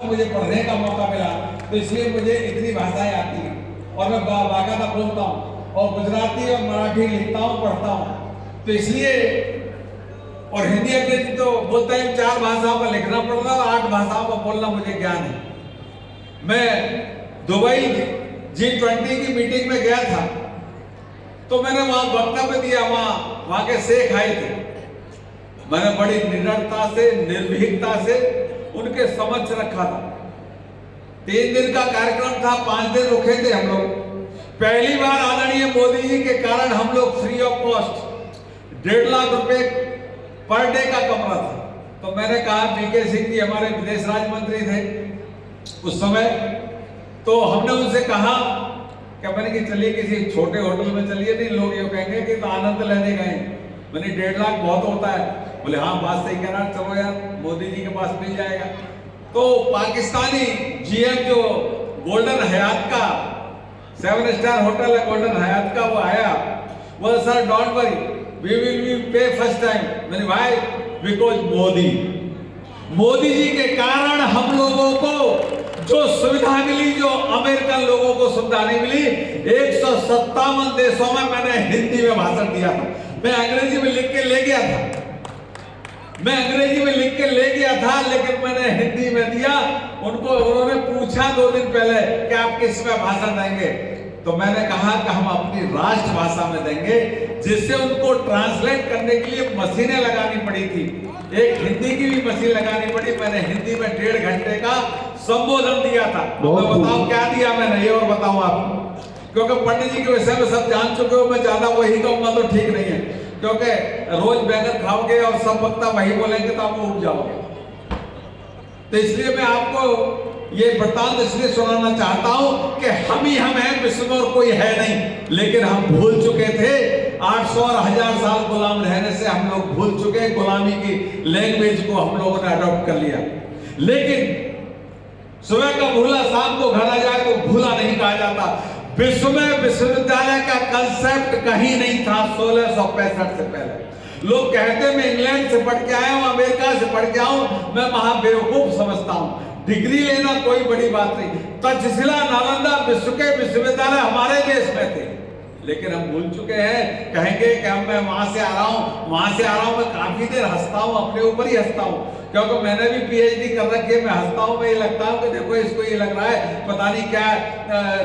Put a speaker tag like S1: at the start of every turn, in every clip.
S1: मुझे पढ़ने का मौका मिला, तो इसलिए मुझे इतनी भाषाएं आती हैं और मैं बाकायदा बोलता हूँ और गुजराती और मराठी लिखता हूँ, पढ़ता हूँ। तो इसलिए और हिंदी अंग्रेजी तो बोलता है 4 भाषाओं में लिखना पड़ता है और 8 भाषाओं में बोलना मुझे ज्ञान है। मैं दुबई G20 की मीटिंग में गया था, तो मैंने वहां वक्तव्य दिया। वहां के शेख आए थे, मैंने बड़ी निडरता से, निर्भीकता से उनके समक्ष रखा था। 3 दिन का कार्यक्रम था, 5 दिन रुके थे हम लोग। पहली बार आदरणीय मोदी जी के कारण हम लोग फ्री ऑफ कॉस्ट 1.5 लाख रुपए पर डे का कमरा था। तो मैंने कहा, वीके सिंह जी हमारे विदेश राज्य मंत्री थे उस समय, तो हमने उनसे कहा कि मैंने कि चलिए किसी छोटे होटल में चलिए, नहीं लोग ये कहेंगे कि तो आनंद लेने गए। मैंने 1.5 लाख बहुत होता है। बोले हाँ बात सही कह रहा, चलो यार मोदी जी के पास मिल जाएगा। तो पाकिस्तानी जीएम जो गोल्डन हयात का 7 स्टार होटल है गोल्डन हयात का, वो आया, वो sir don't worry we will be pay first time. मैंने भाई बिकॉज मोदी जी के कारण हम लोगों को जो सुविधा मिली, जो अमेरिकन लोगों को सुविधा नहीं मिली। 157 देशों में मैंने हिंदी में भाषण दिया था। मैं अंग्रेजी में लिख के ले गया था, लेकिन मैंने हिंदी में दिया। उन्होंने पूछा 2 दिन पहले कि आप किस में भाषण देंगे, तो मैंने कहा कि हम अपनी राष्ट्रभाषा में देंगे, जिससे उनको ट्रांसलेट करने के लिए मशीनें लगानी पड़ी थी। एक हिंदी की भी मशीन लगानी पड़ी। मैंने हिंदी में 1.5 घंटे का संबोधन दिया था। मैं बताऊं क्या दिया मैंने, ये और बताऊं आपको, क्योंकि पंडित जी के विषय में सब जान चुके हो। मैं ज्यादा वही कहूंगा तो ठीक नहीं है, क्योंकि रोज बैगन खाओगे और सब वक्ता वही बोलेंगे तो आप उब जाओगे। तो इसलिए मैं आपको ये वृत्तांत इसलिए सुनाना चाहता हूं कि हम ही हम हैं, विश्व में और कोई है नहीं। लेकिन हम भूल चुके थे, 800 और 1000 साल गुलाम रहने से हम लोग भूल चुके। गुलामी की लैंग्वेज को हम लोगों ने अडॉप्ट कर लिया। लेकिन सुबह का भूला शाम को घर आ जाए तो भूला नहीं कहा जाता। विश्व में विश्वविद्यालय का कंसेप्ट कहीं नहीं था 1665 से पहले। लोग कहते मैं इंग्लैंड से पढ़ के आया हूं, अमेरिका से पढ़ के आया हूं, मैं महाबेवकूफ समझता हूं। डिग्री लेना कोई बड़ी बात नहीं। तक्षशिला, नालंदा विश्व के विश्वविद्यालय हमारे देश में थे, लेकिन हम भूल चुके हैं। कहेंगे कि मैं वहां से आ रहा हूं। मैं काफी देर हंसता हूं, अपने ऊपर ही हंसता हूं, क्योंकि मैंने भी पीएचडी कर रखी है। मैं हंसता हूं, मैं ये लगता हूं कि देखो इसको ये लग रहा है पता नहीं क्या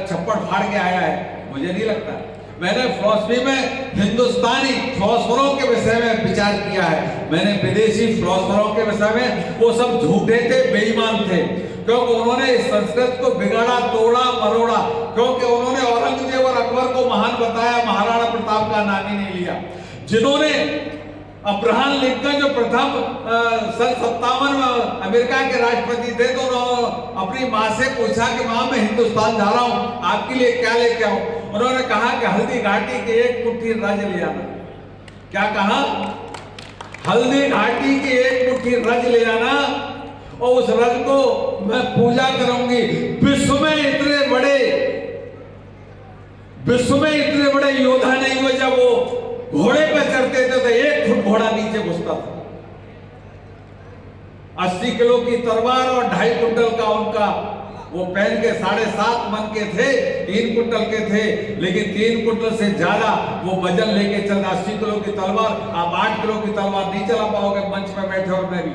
S1: छप्पड़ फाड़ के आया है। मुझे नहीं लगता। मैंने फिलॉसफी में हिंदुस्तानी फिलोसफरों के विषय में विचार किया है। मैंने विदेशी फिलोसफरों के विषय में, वो सब झूठे थे, बेईमान थे, क्योंकि उन्होंने संस्कृत को बिगाड़ा, तोड़ा, मरोड़ा। क्योंकि उन्होंने औरंगजेब और अकबर को महान बताया, महाराणा प्रताप का नाम ही नहीं लिया। जिन्होंने अब्राहम लिंकन जो प्रथम सन 57 में अमेरिका के राष्ट्रपति थे, तो उन्होंने अपनी माँ से पूछा कि माँ मैं हिंदुस्तान जा रहा हूँ, आपके लिए क्या लेके आऊं? उन्होंने कहा कि हल्दी घाटी की 1 मुट्ठी रज ले आना। क्या कहा? हल्दी घाटी की 1 मुट्ठी रज ले आना, और उस रज को मैं पूजा करूंगी। विश्व में इतने बड़े योद्धा नहीं हुए। जब वो घोड़े पे चढ़ते थे तो 1 फुट घोड़ा नीचे घुसता था। 80 किलो की तलवार और 2.5 कुंटल का उनका वो पहन के 7.5 मन के थे, 3 कुंटल के थे, लेकिन 3 कुंटल से ज्यादा वो वजन लेके चल। 80 किलो की तलवार, आप 8 किलो की तलवार नहीं चला पाओगे मंच में बैठे और मैं भी,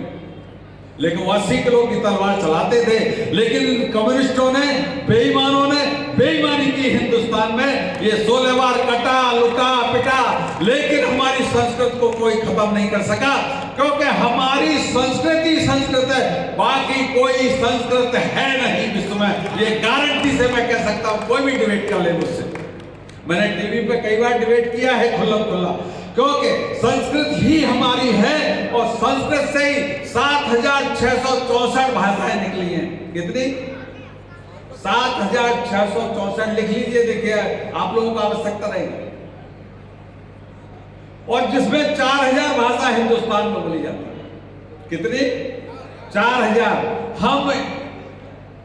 S1: लेकिन वो 80 किलो की तलवार चलाते थे। लेकिन कम्युनिस्टों ने, बेईमानों ने बेईमानी की हिंदुस्तान में। ये 16 बार कटा, लुटा, पिटा, लेकिन हमारी संस्कृति को कोई खत्म नहीं कर सका, क्योंकि हमारी संस्कृत है, बाकी कोई संस्कृत है नहीं विश्व में। ये गारंटी से मैं कह सकता हूं, कोई भी डिबेट कर ले मुझसे। मैंने टीवी पे कई बार डिबेट किया है खुला, क्योंकि संस्कृत ही हमारी है, और संस्कृत से ही 7664 भाषाएं निकली हैं। कितनी? 7664 लिख लीजिए, देखिए आप लोगों को आवश्यकता रहेगी। और जिसमें 4000 भाषा हिंदुस्तान में बोली जाती है। कितनी? 4000। हम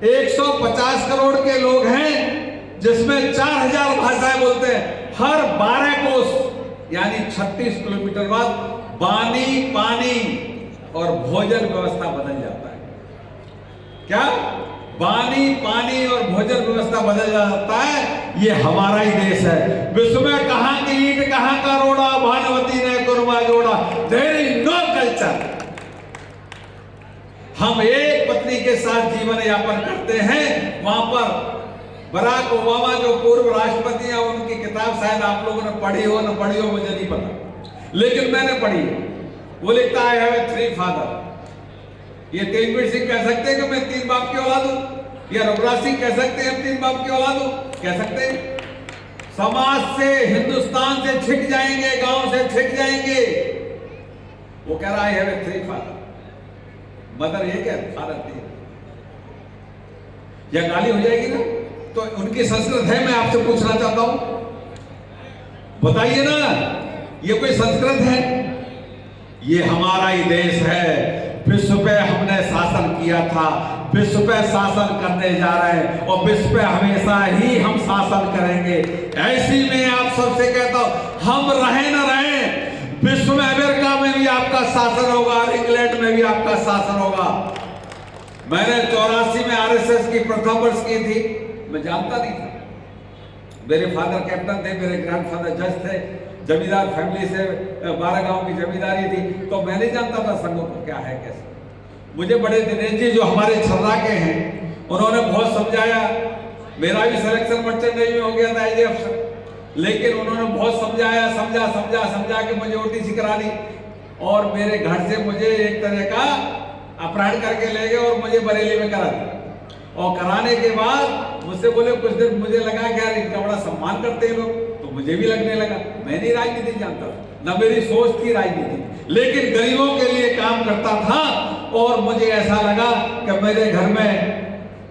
S1: 150 करोड़ के लोग हैं, जिसमें 4000 भाषाएं बोलते हैं। हर 12 कोस यानी 36 किलोमीटर बाद, पानी और भोजन व्यवस्था बदल जाता है। क्या पानी पानी और भोजन व्यवस्था बदल जाता है, ये हमारा ही देश है। विश्व में कहां की ईंट कहां का रोड़ा, भानुमती ने कुरमा जोड़ा, देयर इज नो कल्चर। हम एक पत्नी के साथ जीवन यापन करते हैं। वहां पर बराक ओबामा जो पूर्व राष्ट्रपति हैं, उनकी किताब शायद आप लोगों ने पढ़ी हो न पढ़ी हो मुझे नहीं पता, लेकिन मैंने पढ़ी। वो लिखता है हैव 3 फादर। ये तेजवीर सिंह कह सकते हैं कि मैं 3 बाप की औलाद हूं, या रघुराज सिंह कह सकते हैं 3 बाप की औलाद हूं, कह सकते हैं। समाज से, हिंदुस्तान से छिक जाएंगे, गांव से छिक जाएंगे। वो कह रहा है 3 फादर। मदर ये क्या फादर थी, यह गाली हो जाएगी ना। तो उनकी संस्कृत है, मैं आपसे पूछना चाहता हूं, बताइए ना, ये कोई संस्कृत है? ये हमारा ही देश है। विश्व पे हमने शासन किया था, विश्व पे शासन करने जा रहे हैं और विश्व पे हमेशा ही हम शासन करेंगे। ऐसी में आप सबसे कहता हूं, हम रहे ना रहे, विश्व में अमेरिका में भी आपका शासन होगा, इंग्लैंड में भी आपका शासन होगा। मैंने 84 में आरएसएस की प्रथम वर्ष की थी, मैं जानता नहीं था। मेरे फादर कैप्टन थे, मेरे ग्रैंडफादर जज थे, जमींदार फैमिली से 12 गांव की जमींदारी थी, तो मैं नहीं जानता था संघों को क्या है कैसे। मुझे बड़े दिनेश जी जो हमारे छर्रा के हैं, उन्होंने बहुत समझाया। मेरा भी सिलेक्शन मर्चेंट नेवी में हो गया था एज अफसर, लेकिन उन्होंने बहुत समझाया, समझा के मुझे ओटीसी करा दी और मेरे घर से मुझे एक तरह का अपहरण करके ले गए और मुझे बरेली में करा दिया। और कराने के बाद मुझसे बोले, कुछ दिन मुझे लगा कि यार इनका बड़ा सम्मान करते हैं लोग, तो मुझे भी लगने लगा। मैं नहीं राजनीति जानता था, न मेरी सोच थी राजनीति, लेकिन गरीबों के लिए काम करता था और मुझे ऐसा लगा कि मेरे घर में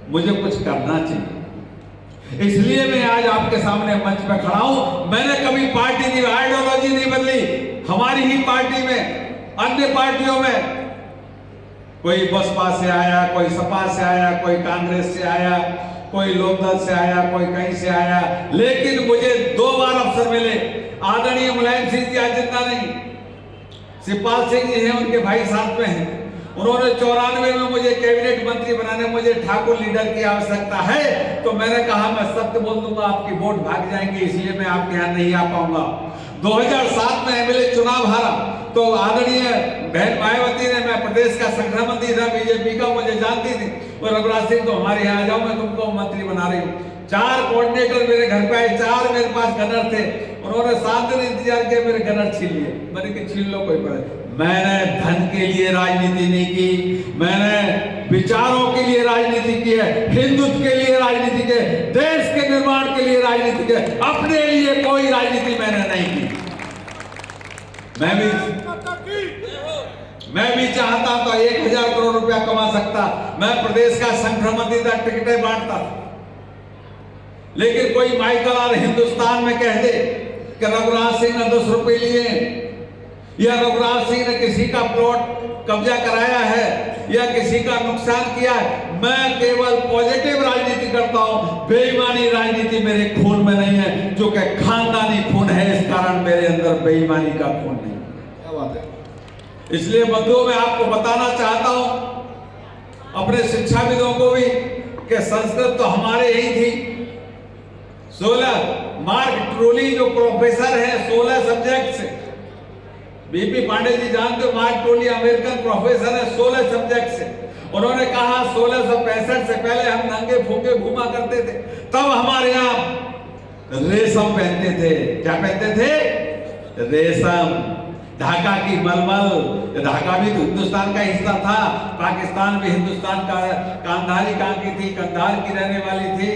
S1: मुझे कुछ करना चाहिए। इसलिए मैं आज आपके सामने मंच पे खड़ा हूं। मैंने कभी पार्टी नहीं, आइडियोलॉजी नहीं बदली। हमारी ही पार्टी में, अन्य पार्टियों में कोई बसपा से आया, कोई सपा से आया, कोई कांग्रेस से आया, कोई लोकदल से आया, कोई कहीं से आया, लेकिन मुझे 2 बार अवसर मिले। आदरणीय मुलायम सिंह जी आज जिंदा नहीं, शिवपाल सिंह जी हैं, उनके भाई साथ में हैं। उन्होंने 94 में मुझे कैबिनेट मंत्री बनाने, मुझे ठाकुर लीडर की आवश्यकता है, तो मैंने कहा मैं सत्य बोल दूंगा, आपकी वोट भाग जाएंगे, इसलिए मैं आपके यहाँ नहीं आ पाऊंगा। 2007 में एमएलए चुनाव हारा, तो आदरणीय बहन मायावती ने, मैं प्रदेश का संगठन मंत्री था बीजेपी का, मुझे जानती थी, और रघुराज सिंह तो हमारे यहाँ आ जाओ, मैं तुमको मंत्री बना रही हूँ। 4 कोऑर्डिनेटर मेरे घर पे आए, 4 मेरे पास गनर थे। उन्होंने 7 दिन इंतजार किया, मेरे गनर छीन लिए। मैंने कि छीन लो, कोई पर। मैंने धन के लिए राजनीति नहीं की, मैंने विचारों के लिए राजनीति की है, हिंदुत्व के लिए राजनीति की, देश के निर्माण के लिए राजनीति की, अपने लिए कोई राजनीति मैंने नहीं की। मैं भी चाहता तो 1000 करोड़ रुपया कमा सकता, मैं प्रदेश का संगठन मंत्री था, टिकटें बांटता, लेकिन कोई माइकल और हिंदुस्तान में कह दे कि रघुराज सिंह ने 10 रुपए लिए, या रघुराज सिंह ने किसी का प्लॉट कब्जा कराया है, या किसी का नुकसान किया है, मैं केवल पॉजिटिव राजनीति करता हूं। बेईमानी राजनीति मेरे खून में नहीं है, जो कि खानदानी खून है, इस कारण मेरे अंदर बेईमानी का खून नहीं। क्या बात है? इसलिए बंधुओं, मैं आपको बताना चाहता हूं, अपने शिक्षाविदों को भी, कि संस्कृत तो हमारे ही थी। 16 मार्क ट्रोली जो प्रोफेसर है 16 सब्जेक्ट से, बीपी पांडे जी जानते हो, मार्क ट्रोली अमेरिकन प्रोफेसर है 16 सब्जेक्ट से। उन्होंने कहा 1665 से पहले हम नंगे फूके घूमा करते थे, तब हमारे यहाँ रेशम पहनते थे। क्या पहनते थे? रेशम। ढाका की मलमल, ढाका भी तो हिंदुस्तान का हिस्सा था, पाकिस्तान भी हिंदुस्तान का। कांधारी कहाँ की थी? कंधार की रहने वाली थी।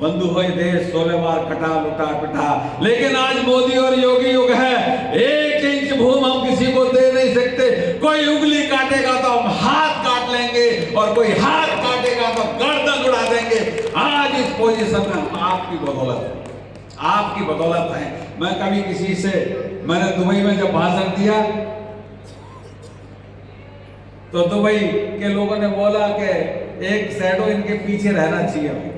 S1: बंधु हो देश 16 बार कटा लुटा पिटा, लेकिन आज मोदी और योगी युग है। 1 इंच भूमि हम किसी को दे नहीं सकते। कोई उंगली काटेगा तो हम हाथ काट लेंगे, और कोई हाथ काटेगा तो गर्दन उड़ा देंगे। आज इस पोजीशन में आपकी बदौलत है, आपकी बदौलत है। मैं कभी किसी से, मैंने दुबई में जब भाषण दिया तो दुबई के लोगों ने बोला कि एक शैडो इनके पीछे रहना चाहिए,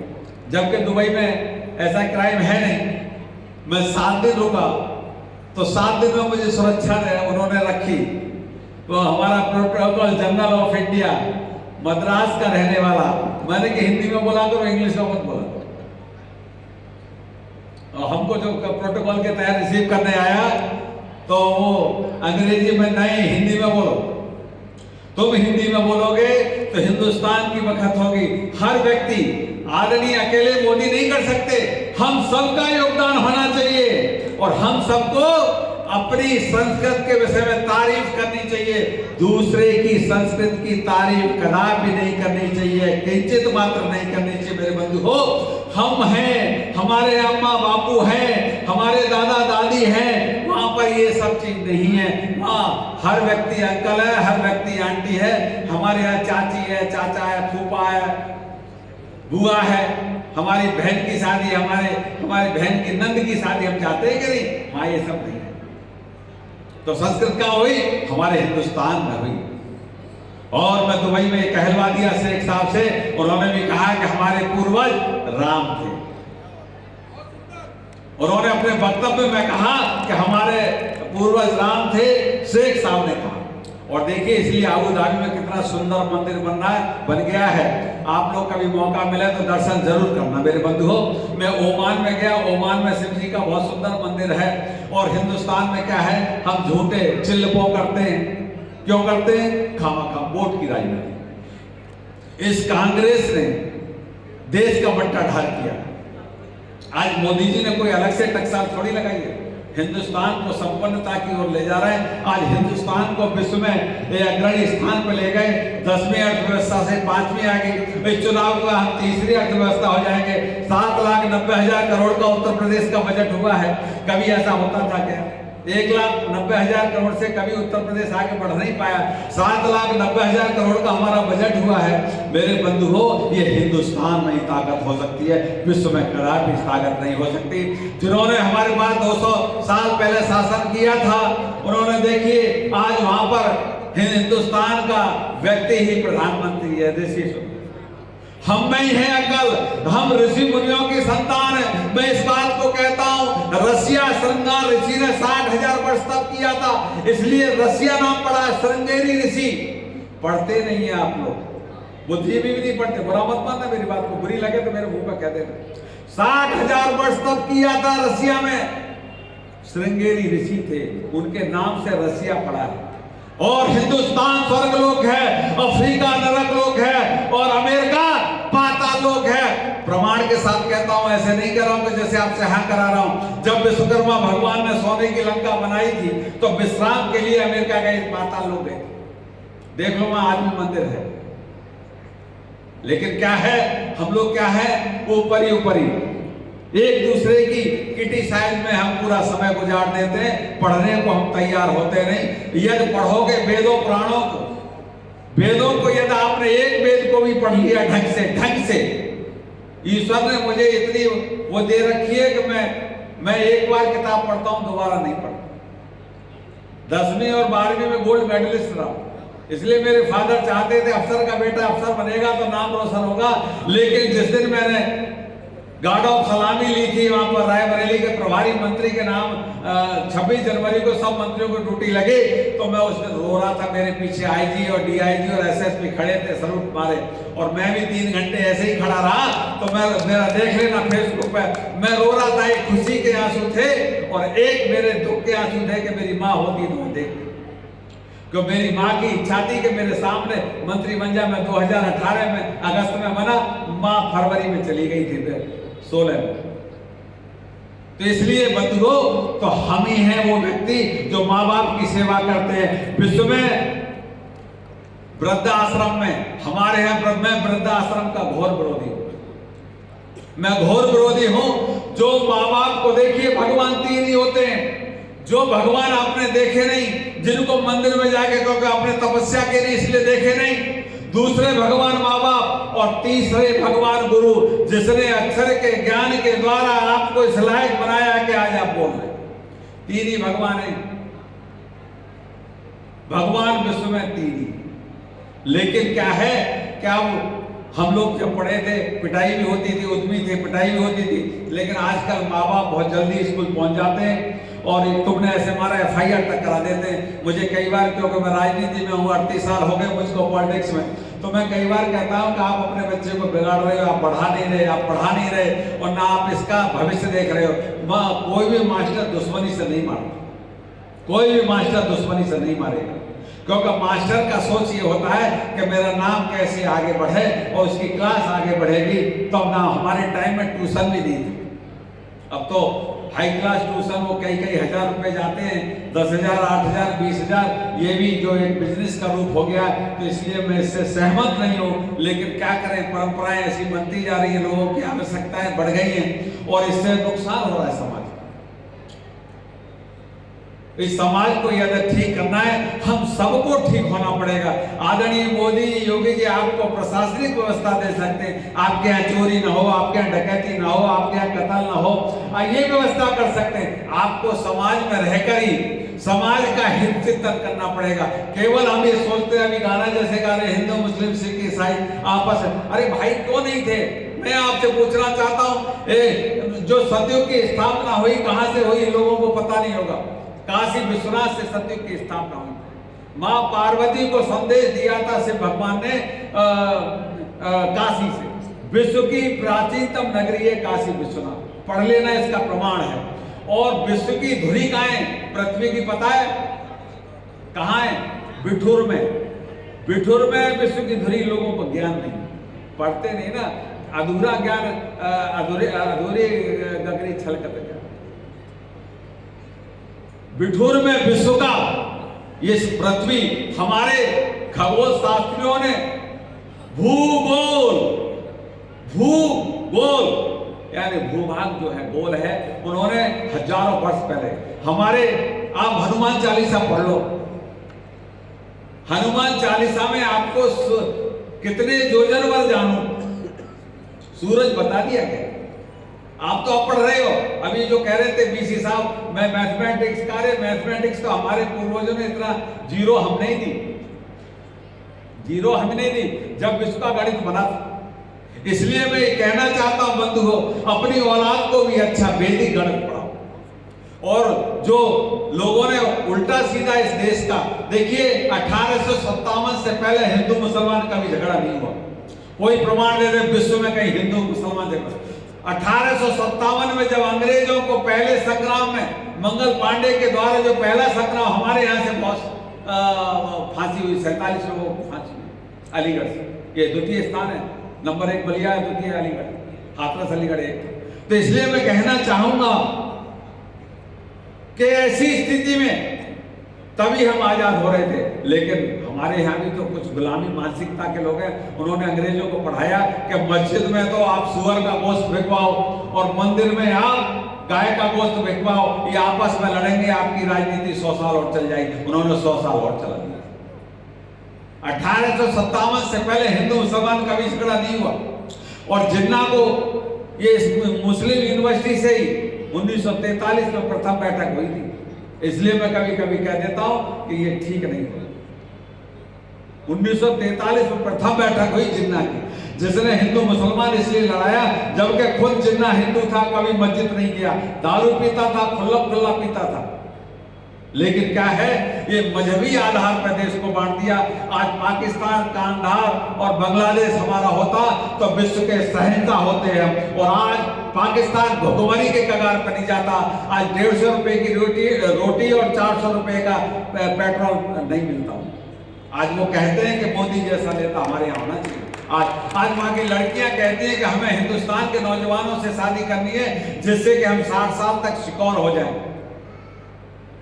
S1: जबकि दुबई में ऐसा क्राइम है नहीं। मैं 7 दिन रुका, तो 7 दिन में मुझे सुरक्षा उन्होंने रखी। तो हमारा protocol general of India Madras का रहने वाला, मैंने कि हिंदी में बोला करो, इंग्लिश में मत बोला। और हमको जो प्रोटोकॉल के तहत रिसीव करने आया तो वो अंग्रेजी में नहीं, हिंदी में बोलो। तुम हिंदी में बोलोगे तो हिंदुस्तान की बखत होगी। हर व्यक्ति, आदरणीय अकेले मोदी नहीं कर सकते, हम सबका योगदान होना चाहिए और हम सबको अपनी संस्कृत के विषय में तारीफ करनी चाहिए। दूसरे की संस्कृत की तारीफ कदापि नहीं करनी चाहिए, किंचित मात्र नहीं करनी चाहिए। मेरे बंधु हो, हम हैं, हमारे अम्मा बापू हैं, हमारे दादा दादी हैं, वहां पर ये सब चीज नहीं है। वहां हर व्यक्ति अंकल है, हर व्यक्ति आंटी है, हमारे यहाँ चाची है, चाचा है, फूफा है, बुआ है, हमारी बहन की शादी, हमारी बहन की नंद की शादी हम चाहते हैं कि नहीं? वहां ये सब नहीं है। तो संस्कृत का हुई, हमारे हिंदुस्तान में हुई। और मैं दुबई में कहलवा दिया शेख साहब से, उन्होंने भी कहा कि हमारे पूर्वज राम थे। उन्होंने अपने वक्तव्य में कहा कि हमारे पूर्वज राम थे, शेख साहब ने कहा। और देखिए, इसलिए आबू धाबी में कितना सुंदर मंदिर बन गया है। आप लोग कभी मौका मिले तो दर्शन जरूर करना मेरे बंधु हो। मैं ओमान में गया, ओमान में शिव जी का बहुत सुंदर मंदिर है। और हिंदुस्तान में क्या है, हम झूठे चिल्लपो करते हैं। क्यों करते हैं? खामा वोट की राजनीति। इस कांग्रेस ने देश का बंटा ढाल किया। आज मोदी जी ने कोई अलग से टकसाल थोड़ी लगाई है, हिंदुस्तान को संपन्नता की ओर ले जा रहे हैं। आज हिंदुस्तान को विश्व में अग्रणी स्थान पर ले गए। 10वीं अर्थव्यवस्था से 5वीं आ गई। इस चुनाव में हम तीसरी अर्थव्यवस्था हो जाएंगे। 7,90,000 करोड़ का उत्तर प्रदेश का बजट हुआ है। कभी ऐसा होता था क्या? 1,90,000 करोड़ से कभी उत्तर प्रदेश आगे बढ़ नहीं पाया। 7,90,000 करोड़ का हमारा बजट हुआ है। मेरे बंधु हो, ये हिंदुस्तान में ही ताकत हो सकती है, विश्व में कदापि ताकत नहीं हो सकती। जिन्होंने हमारे पास 200 साल पहले शासन किया था, उन्होंने देखिए आज वहां पर हिंदुस्तान का व्यक्ति ही प्रधानमंत्री है। हम में ही है अकल, हम ऋषि मुनियों की संतान है। मैं इस बात को कहता हूं, रसिया श्रृंगार ऋषि ने 60,000 वर्ष तप किया था, इसलिए रसिया नाम पड़ा, श्रृंगेरी ऋषि। पढ़ते नहीं है आप लोग, बुद्धिजीवी भी नहीं पढ़ते। बुरा मत मानना मेरी बात को, बुरी लगे तो मेरे मुंह पे कह देना। 60,000 वर्ष तप किया था रसिया में, श्रृंगेरी ऋषि थे, उनके नाम से रसिया पड़ा है। और हिंदुस्तान स्वर्गलोक है, अफ्रीका नरकलोक है, और अमेरिका पाताल लोक है। प्रमाण के साथ कहता हूं, ऐसे नहीं कर रहा हूं कि जैसे आपसे हाँ करा रहा हूं। जब विश्वकर्मा भगवान ने सोने की लंका बनाई थी तो विश्राम के लिए अमेरिका गए, पाताल लोक गए। देख लो वहां आज भी मंदिर है। लेकिन क्या है, हम लोग क्या है, ऊपरी एक दूसरे की क्रिटिसाइज में हम पूरा समय गुजार देते हैं। पढ़ने को हम तैयार होते नहीं। यदि पढ़ोगे वेदों पुराणों को, वेदों को यदि आपने एक वेद को भी पढ़ लिया ढंग से, ईश्वर ने मुझे इतनी वो दे रखी है कि मैं एक बार किताब पढ़ता हूं, दोबारा नहीं पढ़ता। 10वीं और 12वीं में गोल्ड मेडलिस्ट रहा, इसलिए मेरे फादर चाहते थे अफसर का बेटा अफसर बनेगा तो नाम रोशन होगा। लेकिन जिस दिन मैंने गार्ड ऑफ सलामी ली थी वहां पर रायबरेली के प्रभारी मंत्री के नाम 26 जनवरी को सब मंत्रियों को ड्यूटी लगी, तो मैं उस दिन रो रहा था। मेरे पीछे आईजी और डीआईजी और एसएसपी खड़े थे, सलूट मारे, और मैं भी 3 घंटे ऐसे ही खड़ा रहा। तो मेरा देख लेना फेसबुक पे, मैं रो रहा था। एक खुशी के आंसू थे और एक मेरे दुख के आंसू थे कि मेरी माँ होती तो देख, क्यों मेरी माँ की इच्छा थी कि मेरे सामने मंत्री बन जाए। मैं 2018 में अगस्त में बना, माँ फरवरी में चली गई थी 16 में। तो इसलिए बंधुओं, तो हम ही हैं वो व्यक्ति जो माँ बाप की सेवा करते हैं। विश्व में वृद्धाश्रम में, हमारे यहाँ मैं वृद्धाश्रम का घोर विरोधी हूं। मैं घोर विरोधी हूं। जो माँ बाप को देखिए, भगवान 3 ही होते हैं। जो भगवान आपने देखे नहीं, जिनको मंदिर में जाके क्योंकि आपने तपस्या की नहीं इसलिए देखे नहीं, दूसरे भगवान माँ बाप, और तीसरे भगवान गुरु, जिसने अक्षर के ज्ञान के द्वारा आपको इस लायक बनाया कि आज आप बोल रहे। 3 ही भगवान है। भगवान विश्व में 3 ही। लेकिन क्या है, क्या हम लोग जब पढ़े थे पिटाई भी होती थी, उद्यमी थे, पिटाई भी होती थी। लेकिन आजकल माँ बाप बहुत जल्दी स्कूल पहुंच जाते हैं और तुमने ऐसे मारा FIR तक करा देते हैं। मुझे कई बार, क्योंकि मैं राजनीति में हूँ, 38 साल हो गए मुझको पॉलिटिक्स में, तो मैं कई बार कहता हूं कि आप अपने बच्चे को बिगाड़ रहे हो, आप बढ़ा नहीं रहे, आप पढ़ा नहीं रहे, और ना आप इसका भविष्य देख रहे हो। कोई भी मास्टर दुश्मनी से नहीं मारता, कोई भी मास्टर दुश्मनी से नहीं मारेगा, क्योंकि मास्टर का सोच ये होता है कि मेरा नाम कैसे आगे बढ़े और उसकी क्लास आगे बढ़ेगी। तो ना हमारे टाइम में ट्यूशन भी नहीं थी, अब तो हाई क्लास ट्यूशन वो कई हजार रुपए जाते हैं, 10,000, 8,000, 20,000, ये भी जो एक बिजनेस का रूप हो गया। तो इसलिए मैं इससे सहमत नहीं हूँ, लेकिन क्या करें, परंपराएं ऐसी बनती जा रही है, लोगों की आवश्यकताएं बढ़ गई हैं और इससे नुकसान हो रहा है समाज। इस समाज को यदि ठीक करना है, हम सबको ठीक होना पड़ेगा। आदरणीय मोदी योगी जी आपको प्रशासनिक व्यवस्था दे सकते हैं, आपके यहाँ चोरी ना हो, आपके यहाँ डकैती ना हो, आपके यहाँ कत्ल ना हो, ये व्यवस्था कर सकते हैं। आपको समाज में रहकर ही समाज का हित चिंतन करना पड़ेगा। केवल हम ये सोचते हैं, अभी गाना जैसे गा रहे हिंदू मुस्लिम सिख ईसाई आपस में, अरे भाई क्यों नहीं थे? मैं आपसे पूछना चाहता हूँ, जो सतयुग की स्थापना हुई कहाँ से हुई, लोगों को पता नहीं होगा। काशी विश्वनाथ से सतयुग की स्थापना हुई। मां पार्वती को संदेश दिया था शिव भगवान ने काशी से। विश्व की प्राचीनतम नगरी है काशी विश्वनाथ, पढ़ लेना, इसका प्रमाण है। और विश्व की धुरी कहाँ है? पृथ्वी की पता है कहाँ है? बिठूर में। बिठूर में विश्व की धुरी। लोगों को ज्ञान नहीं, पढ़ते नहीं ना, अधूरा ज्ञान, अधूरी गगरी छलकत ज्ञान। बिठूर में विश्व का ये पृथ्वी, हमारे खगोल शास्त्रियों ने भूगोल यानी भूभाग जो है गोल है, उन्होंने हजारों वर्ष पहले हमारे, आप हनुमान चालीसा पढ़ लो, हनुमान चालीसा में आपको कितने योजन वर जानू सूरज बता दिया गया। आप तो अब पढ़ रहे हो। अभी जो कह रहे थे बीसी साहब, मैं मैथमेटिक्स का, रहे मैथमेटिक्स तो हमारे पूर्वजों ने इतना जीरो हम नहीं दी, जीरो हम नहीं दी जब विश्व का गणित बना था। इसलिए मैं ये कहना चाहता हूं बंधुओं, अपनी औलाद को भी अच्छा वैदिक गणित पढ़ाओ। और जो लोगों ने उल्टा सीधा इस देश का, देखिए 1857 से पहले हिंदू मुसलमान का भी झगड़ा नहीं हुआ। कोई प्रमाण दे दे विश्व में कहीं हिंदू मुसलमान झगड़ा। 1857 में जब अंग्रेजों को पहले संग्राम में मंगल पांडे के द्वारा जो पहला संग्राम, हमारे यहाँ से बहुत फांसी हुई, 47 लोगों को फांसी हुई अलीगढ़ से। ये द्वितीय स्थान है, नंबर 1 बलिया है, द्वितीय अलीगढ़, हाथरस अलीगढ़ 1। तो इसलिए मैं कहना चाहूंगा कि ऐसी स्थिति में तभी हम आजाद हो रहे थे। लेकिन हमारे यहाँ भी तो कुछ गुलामी मानसिकता के लोग हैं, उन्होंने अंग्रेजों को पढ़ाया कि मस्जिद में तो आप सुअर का गोश्त बिकवाओ और मंदिर में आप गाय का गोश्त बिकवाओ, ये आपस में लड़ेंगे, आपकी राजनीति 100 साल और चल जाएगी। उन्होंने 100 साल और चला दिया। 1857 से पहले हिंदू मुसलमान का भी झगड़ा नहीं हुआ। और जिन्ना को ये मुस्लिम यूनिवर्सिटी से ही 1943 में प्रथम बैठक हुई थी। इसलिए मैं कभी कभी कह देता हूं कि ये ठीक नहीं हुआ। 1943 में प्रथम बैठक हुई जिन्ना की, जिसने हिंदू मुसलमान इसलिए लड़ाया जबकि खुद जिन्ना हिंदू था, कभी मस्जिद नहीं गया, दारू पीता था, खुल्ला पीता था। लेकिन क्या है, ये मजहबी आधार पर देश को बांट दिया। आज पाकिस्तान, कांधार और बांग्लादेश हमारा होता तो विश्व के शहंशाह होते हैं। और आज पाकिस्तान भुखमरी के कगार पर नहीं जाता। आज 150 रुपए की रोटी और 400 रुपए का पेट्रोल नहीं मिलता। आज वो कहते हैं कि मोदी जैसा नेता हमारे यहाँ होना चाहिए। आज वहाँ की लड़कियां कहती हैं कि हमें हिंदुस्तान के नौजवानों से शादी करनी है जिससे कि हम 60 साल तक शिकौर हो जाएं।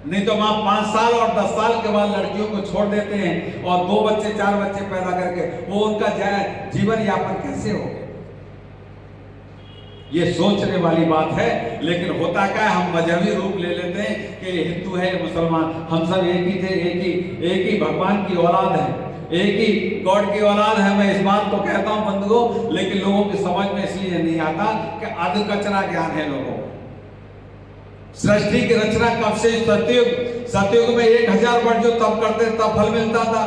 S1: नहीं तो वहां 5 साल और 10 साल के बाद लड़कियों को छोड़ देते हैं और 2 बच्चे 4 बच्चे पैदा करके वो उनका जीवन यापन कैसे हो। ये सोचने वाली बात है। लेकिन होता क्या है, हम मजहबी रूप ले लेते हैं कि हिंदू है, मुसलमान, हम सब एक ही थे, एक ही भगवान की औलाद है, एक ही गॉड की औलाद है। मैं इस बात को कहता हूं बंधुओं, लेकिन लोगों की समझ में इसलिए नहीं आता कि अध कचरा ज्ञान है लोगों को। सृष्टि की रचना कब से? सतयुग में 1000 वर्ष जो तप करते तब फल मिलता था।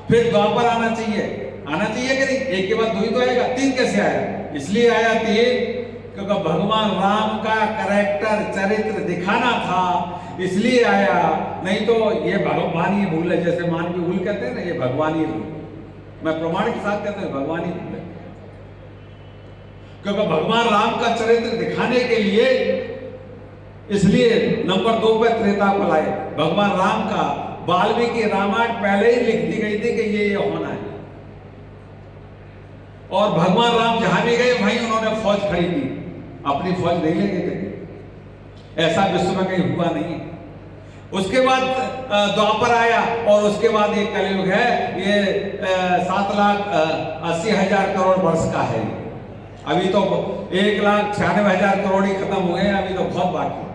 S1: फिर द्वापर आना चाहिए कि नहीं? एक के बाद 2 ही तो आएगा, 3 कैसे आया? इसलिए आया 3 क्योंकि भगवान राम का कैरेक्टर, चरित्र दिखाना था, इसलिए आया। नहीं तो ये भगवान ही भूल है, जैसे मानवी भूल कहते हैं ना, ये भगवान ही भूल। मैं प्रमाण के साथ कहता हूं भगवान ही भूले, क्योंकि भगवान राम का चरित्र दिखाने के लिए इसलिए नंबर 2 पे त्रेता को लाए। भगवान राम का वाल्मीकि रामायण पहले ही लिख दी गई थी कि ये होना है, और भगवान राम जहां भी गए वहीं उन्होंने फौज खड़ी की, अपनी फौज नहीं लेके गए। ऐसा विश्व में कहीं हुआ नहीं है। उसके बाद द्वापर आया और उसके बाद ये कलयुग है, ये 7,80,000 करोड़ वर्ष का है। अभी तो 1,96,000 करोड़ ही खत्म हुए हैं, अभी तो बहुत बाकी।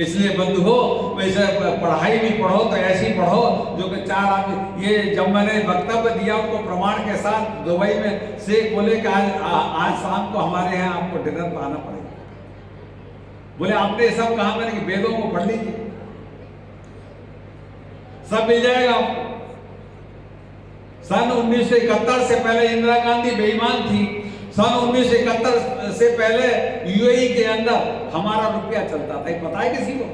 S1: इसलिए बंधुओं, वैसे पढ़ाई भी पढ़ो तो ऐसी पढ़ो जो कि 4 आदमी। ये जब मैंने वक्तव्य दिया उनको प्रमाण के साथ दुबई में से बोले कि आज शाम को हमारे यहाँ आपको डिनर पर आना पड़ेगा। बोले आपने सब कहा? मैंने कि वेदों को पढ़ लीजिए, सब मिल जाएगा आपको। सन 1971 से पहले इंदिरा गांधी बेईमान थी। सन 1971 से पहले यूएई के अंदर हमारा रुपया चलता था, पता है किसी को?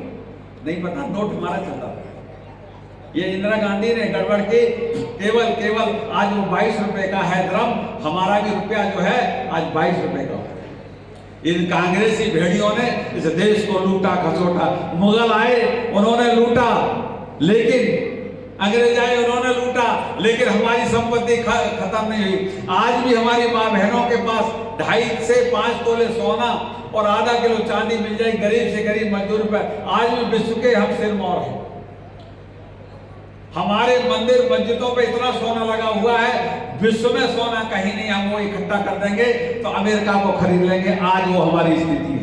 S1: नहीं पता। नोट हमारा चलता था। ये इंदिरा गांधी ने गड़बड़ की, केवल आज वो 22 रुपए का है द्रम, हमारा भी रुपया जो है आज 22 रुपए का। इन कांग्रेसी भेड़ियों ने इस देश को लूटा खसोटा। मुगल आए, उन्होंने लूटा, लेकिन अंग्रेज आए, उन्होंने लूटा, लेकिन हमारी संपत्ति खत्म नहीं हुई। आज भी हमारी माँ बहनों के पास 2.5 से 5 तोले सोना और आधा किलो चांदी मिल जाए गरीब से गरीब मजदूर पर। आज भी विश्व के हम सिरमौर हैं। हमारे मंदिर मस्जिदों पे इतना सोना लगा हुआ है, विश्व में सोना कहीं नहीं। हम वो इकट्ठा कर देंगे तो अमेरिका को खरीद लेंगे। आज वो हमारी स्थिति है।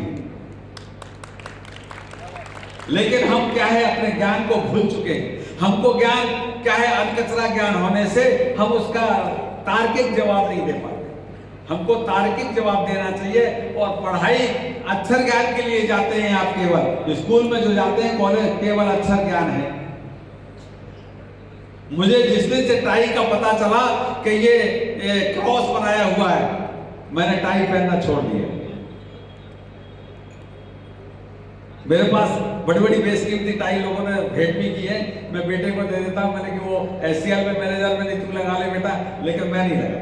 S1: लेकिन हम क्या है, अपने ज्ञान को भूल चुके हैं। हमको ज्ञान क्या है, अनकचरा ज्ञान होने से हम उसका तार्किक जवाब नहीं दे पाते। हमको तार्किक जवाब देना चाहिए। और पढ़ाई अक्षर ज्ञान के लिए जाते हैं आप, केवल स्कूल में जो जाते हैं कॉलेज, केवल अक्षर ज्ञान है। मुझे जिस दिन से टाई का पता चला कि ये क्रॉस बनाया हुआ है, मैंने टाई पहनना छोड़ दिया। मेरे पास बड़ी बड़ी बेशकीमती टाई लोगों ने भेंट भी की है, मैं बेटे को दे देता हूं। मैंने कि वो एससीएल में मैनेजर में नहीं, तू लगा ले बेटा, लेकिन मैं नहीं लगा।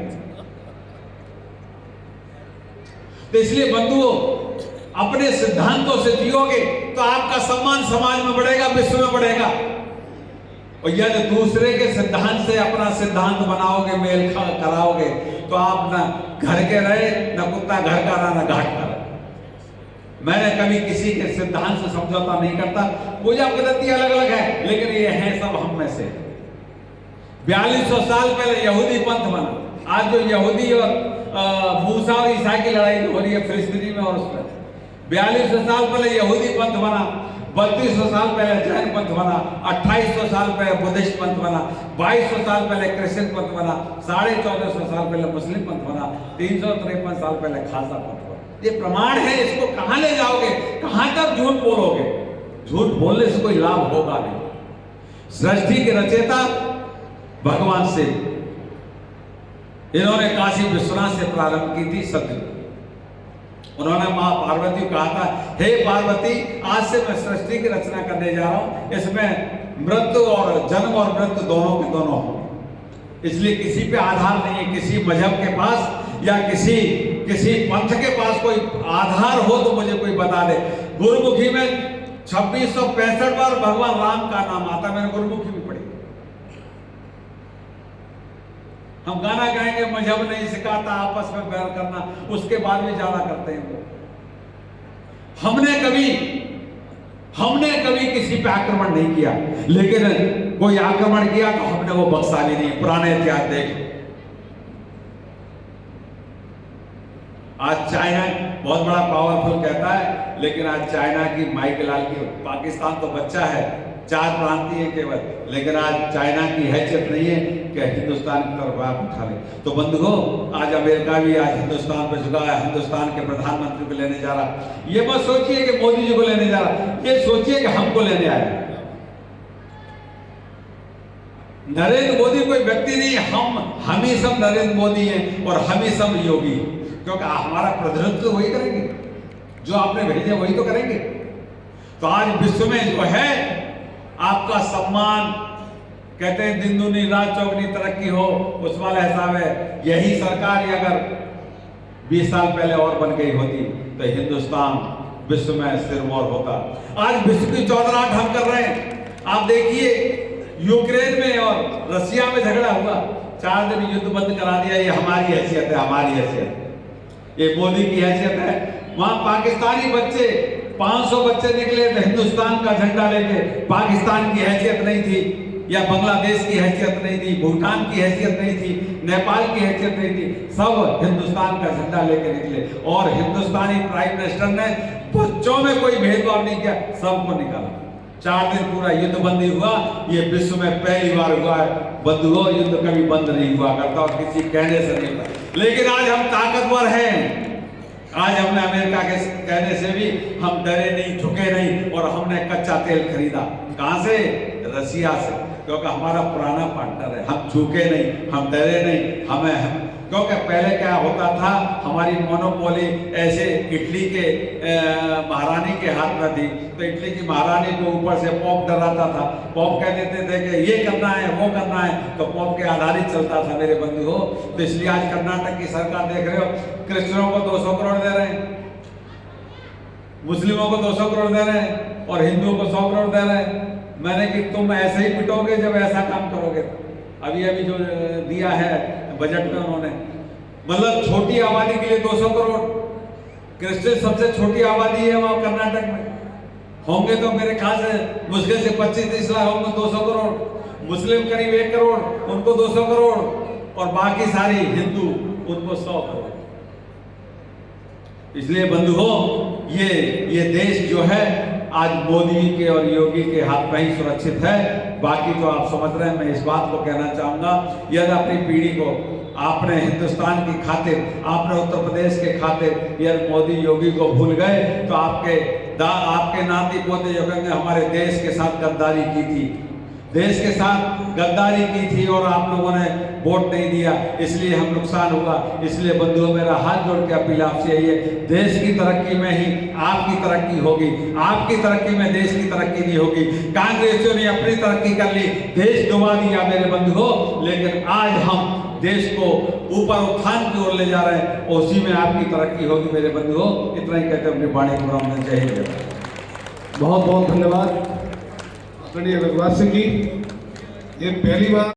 S1: तो इसलिए बंधुओं, अपने सिद्धांतों से जियोगे तो आपका सम्मान समाज में बढ़ेगा, विश्व में बढ़ेगा। और यदि दूसरे के सिद्धांत से अपना सिद्धांत बनाओगे, मेल कराओगे, तो आप ना घर के रहे, ना कुत्ता घर का रहा, ना घाट का रहा। मैंने कभी किसी के सिद्धांत से समझौता नहीं करता। पूजा पद्धति अलग अलग है, लेकिन ये है सब हम में से। 4200 साल पहले यहूदी पंथ बना। आज जो यहूदी और मूसा और ईसाई की लड़ाई हो रही है फिलिस्तीनी में, और उसमें 4200 साल पहले यहूदी पंथ बना, 3200 साल पहले जैन पंथ बना, 2800 साल पहले बुद्धिस्ट पंथ बना, 2200 साल पहले क्रिश्चियन पंथ बना, 1450 साल पहले मुस्लिम पंथ बना, 353 साल पहले खालसा पंथ बना। ये प्रमाण है। इसको कहां ले जाओगे? कहां तक झूठ बोलोगे? झूठ बोलने से कोई लाभ होगा नहीं। सृष्टि के रचयिता भगवान से, इन्होंने काशी विश्वनाथ से प्रारंभ की थी सत्य। उन्होंने मां पार्वती को कहा था, हे पार्वती, आज से मैं सृष्टि की रचना करने जा रहा हूं, इसमें मृत्यु और जन्म और मृत्यु दोनों के दोनों हो। इसलिए किसी पे आधार नहीं है। किसी मजहब के पास या किसी पंथ के पास कोई आधार हो तो मुझे कोई बता दे। गुरुमुखी में 2665 बार भगवान राम का नाम आता। मैंने गुरुमुखी भी पढ़ी। हम गाना गाएंगे, मजहब नहीं सिखाता आपस में बैर करना, उसके बाद भी ज्यादा करते हैं वो। हमने कभी किसी पे आक्रमण नहीं किया, लेकिन कोई आक्रमण किया तो हमने वो बख्शा भी नहीं। पुराने इतिहास देख। आज चाइना बहुत बड़ा पावरफुल कहता है, लेकिन आज चाइना की माइकेलाल की, पाकिस्तान तो बच्चा है, 4 प्रांतीय है केवल, लेकिन आज चाइना की हैसियत नहीं है कि हिंदुस्तान की तरफ आप उठा ले। तो बंधुओं, आज अमेरिका भी आज हिंदुस्तान पर झुका है, हिंदुस्तान के प्रधानमंत्री को लेने जा रहा। ये मत सोचिए कि मोदी जी को लेने जा रहा, ये सोचिए कि हमको लेने आया। नरेंद्र मोदी कोई व्यक्ति नहीं, हम ही सब नरेंद्र मोदी हैं और हम ही सब योगी, क्योंकि हमारा प्रतिनिधित्व वही करेंगे, जो आपने भेजे वही तो करेंगे। तो आज विश्व में जो है आपका सम्मान, कहते हैं दिन दूनी रात चौगनी तरक्की हो, उस वाला हिसाब है। यही सरकार अगर 20 साल पहले और बन गई होती तो हिंदुस्तान विश्व में सिरमौर होता। आज विश्व की चौधराहट हम कर रहे हैं। आप देखिए यूक्रेन में और रसिया में झगड़ा हुआ, 4 दिन युद्ध बंद करा दिया। ये हमारी हैसियत है, हमारी हैसियत, ये मोदी की हैसियत है। वहां पाकिस्तानी बच्चे 500 बच्चे निकले थे हिंदुस्तान का झंडा लेके। पाकिस्तान की हैसियत नहीं थी, या बांग्लादेश की हैसियत नहीं थी, भूटान की हैसियत नहीं थी, नेपाल की हैसियत नहीं थी, सब हिंदुस्तान का झंडा लेके निकले। और हिंदुस्तानी प्राइम मिनिस्टर ने बच्चों में कोई भेदभाव नहीं किया, सबको निकाला। 4 दिन पूरा युद्ध बंदी हुआ। ये विश्व में पहली बार हुआ है। बंधुओं, युद्ध कभी बंद नहीं हुआ करता और किसी कहने से नहीं हुआ। लेकिन आज हम ताकतवर हैं। आज हमने अमेरिका के कहने से भी हम डरे नहीं, झुके नहीं, और हमने कच्चा तेल खरीदा। कहां से? रसिया से, क्योंकि हमारा पुराना पार्टनर है। हम झुके नहीं, हम डरे नहीं। क्योंकि पहले क्या होता था, हमारी मोनोपोली ऐसे इटली के महारानी के हाथ में थी, तो इटली की महारानी को ऊपर से पोप डराता था। पोप कह देते थे कि ये करना है, वो करना है, तो पोप के आधारित चलता था मेरे बंधु हो। तो इसलिए आज कर्नाटक की सरकार देख रहे हो, क्रिश्चियनों को 200 करोड़ दे रहे हैं, मुस्लिमों को 200 करोड़ दे रहे हैं, और हिंदुओं को 100 करोड़ दे रहे हैं। मैंने कि तुम ऐसे ही पिटोगे जब ऐसा काम करोगे। अभी जो दिया है बजट में उन्होंने, मतलब छोटी आबादी के लिए 200 करोड़। क्रिश्चियन सबसे छोटी आबादी है वहां कर्नाटक में, होंगे तो मेरे ख्याल से मुश्किल से 25-30 लाख होंगे। 200 करोड़ मुस्लिम, करीब 1 करोड़, उनको 200 करोड़, और बाकी सारी हिंदू, उनको 100 करोड़। इसलिए बंधुओं, ये देश जो है आज मोदी के और योगी के हाथ में ही सुरक्षित है। बाकी तो आप समझ रहे हैं। मैं इस बात को कहना चाहूंगा, यदि अपनी पीढ़ी को आपने हिंदुस्तान की खातिर, आपने उत्तर प्रदेश के खातिर यदि मोदी योगी को भूल गए, तो आपके नाती पोते जो कहेंगे हमारे देश के साथ गद्दारी की थी, देश के साथ गद्दारी की थी, और आप लोगों ने वोट नहीं दिया, इसलिए हम नुकसान हुआ। इसलिए बंधुओं, मेरा हाथ जोड़ के अपील आपसे यही है, देश की तरक्की में ही आपकी तरक्की होगी। आपकी तरक्की में देश की तरक्की नहीं होगी। कांग्रेसियों ने अपनी तरक्की कर ली, देश डुबा दिया मेरे बंधुओं, लेकिन आज हम देश को ऊपर उत्थान की ओर ले जा रहे हैं, और उसी में आपकी तरक्की होगी मेरे बंधुओं। इतना ही कहते अपनी वाणी पूरा होना चाहिए।
S2: बहुत बहुत धन्यवाद आदरणीय रघुवंश सिंह जी। ये पहली बार